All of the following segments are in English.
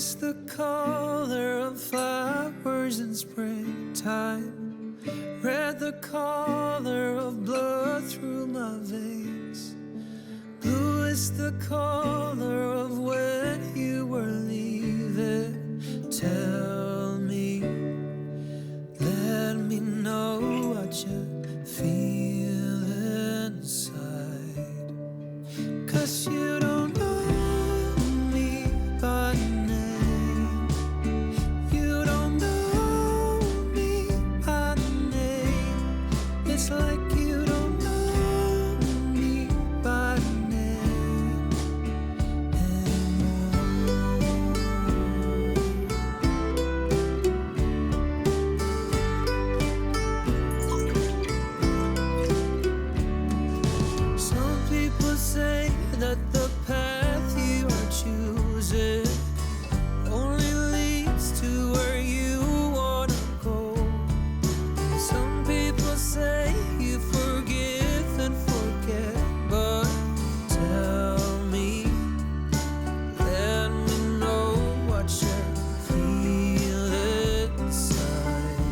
is the color of flowers in springtime. Red, the color of blood through my veins. Blue is the color of when you were leaving. Tell me, let me know what you feel inside. 'Cause you don't know me by name. You don't know me by name. It's like you don't know me by name anymore. Some people say that the path you are choosing only leads to where you wanna go. Some people say you forgive and forget, but tell me, let me know what you feel inside.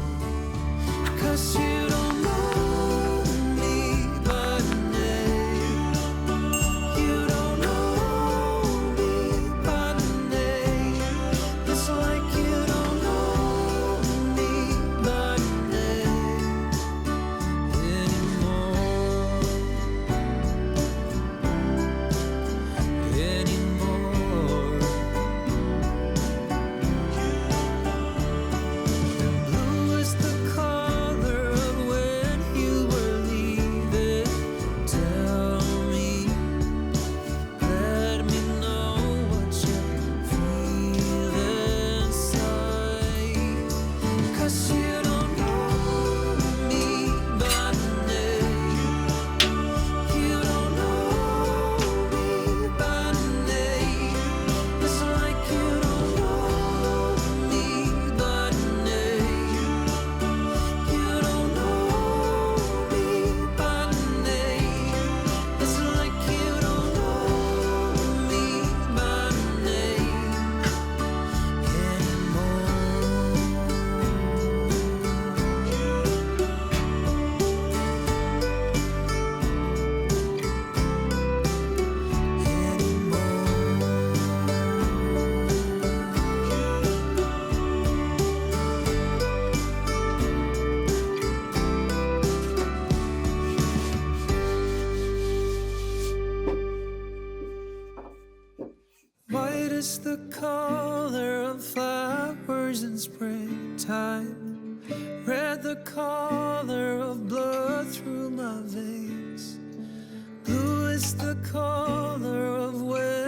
'Cause you don't know me by name. You don't know me by name. It's like you don't know me by name anymore. And blue is the color of when you were leaving. Tell me, let me know what you feel inside. 'Cause you don't know me by name. You don't know me by name. It's like you don't know me by name. You don't know me by name. It's like you don't know me by name White is the color of flowers in springtime. Red, the color of blood through my veins. Blue is the color of when